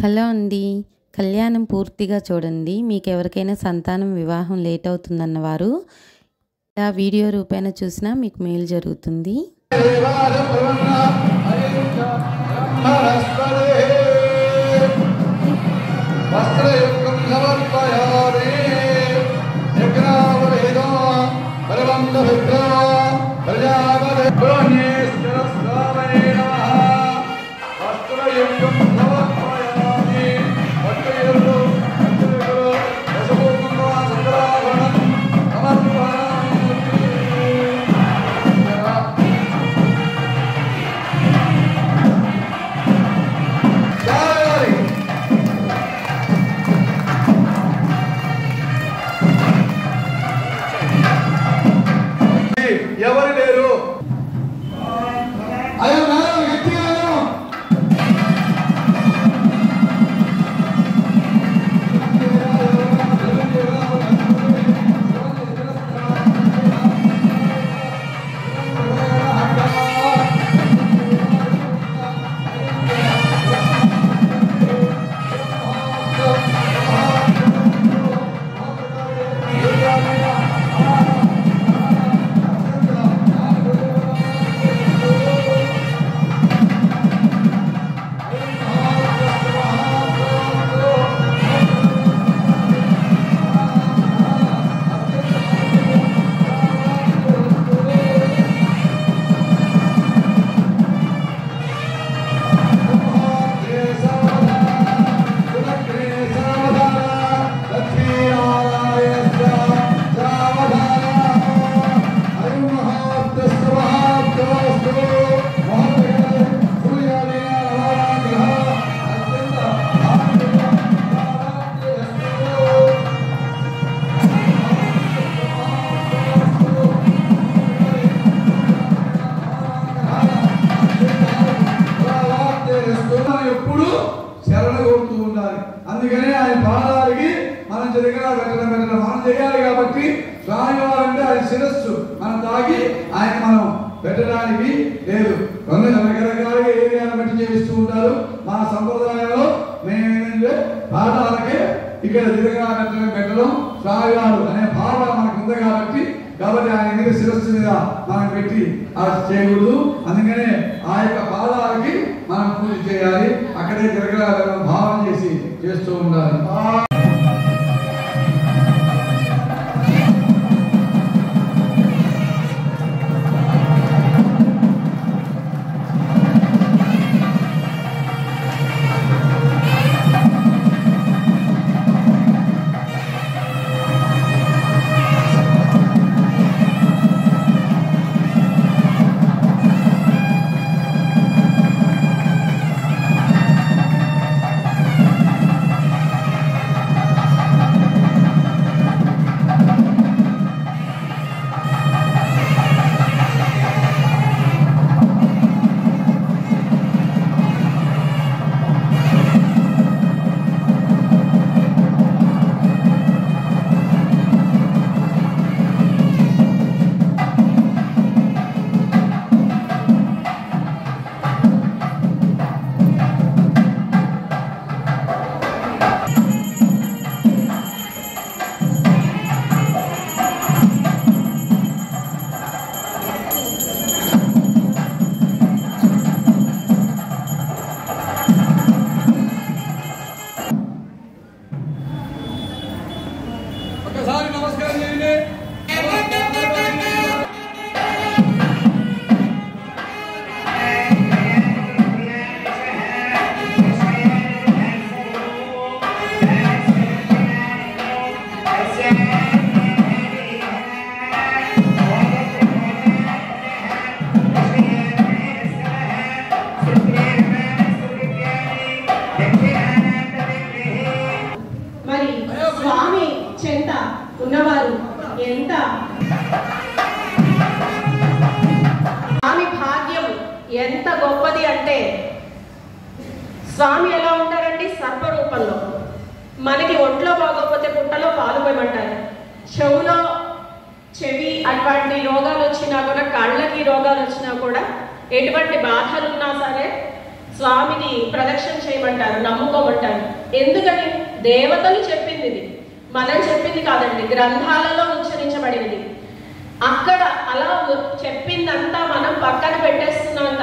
Hello అండి. కళ్యాణం పూర్తిగా చూడండి. మీకెవరికైనా సంతానం వివాహం లేట్ అవుతుందన్నవారు ఇలా వీడియో రూపేణ చూసినా మీకు మేలు జరుగుతుంది. ఎవరు లేరు ఎప్పుడు శరణ కోరుతూ ఉండాలి. అందుకనే ఆయన పాదాలకి మనం జరిగిన పెట్టడం మనం చేయాలి. కాబట్టి స్వామివారంటే ఆయన శిరస్సు మనం తాగి ఆయన మనం పెట్టడానికి లేదు. కొన్ని రకరకాలుగా ఏరియాను బట్టి చేస్తూ ఉంటారు. మా సంప్రదాయంలో మేమేంటంటే పాదాలకే ఇక్కడ దిగగా పెట్టడం స్వామివారు అనే భావన మనకు ఉంది. కాబట్టి ఆయన మీద శిరస్సు మీద మనం పెట్టి అది చేయకూడదు. అందుకనే ఆ యొక్క పాదాలకి మనం పూజ చేయాలి. అక్కడే తిరగలా భావన చేసి చేస్తూ ఉండాలి. నమస్కారం చేయండి. మరి స్వామి చెంత ఉన్నవారు ఎంత స్వామి భాగ్యం ఎంత గొప్పది అంటే, స్వామి ఎలా ఉంటారండి? సర్పరూపంలో. మనకి ఒంట్లో బాగోకపోతే పుట్టలో పాలు పోయమంటారు. చెవులో చెవి అటువంటి రోగాలు వచ్చినా కూడా, కళ్ళకి రోగాలు వచ్చినా కూడా, ఎటువంటి బాధలు ఉన్నా సరే స్వామికి ప్రదక్షిణ చేయమంటారు, నమ్ముకోమంటారు. ఎందుకని? దేవతలు చెప్పింది ఇది, మనం చెప్పింది కాదండి, గ్రంథాలలో ఉచ్చరించబడినది. అక్కడ అలా చెప్పిందంతా మనం పక్కన పెట్టేస్తున్నాం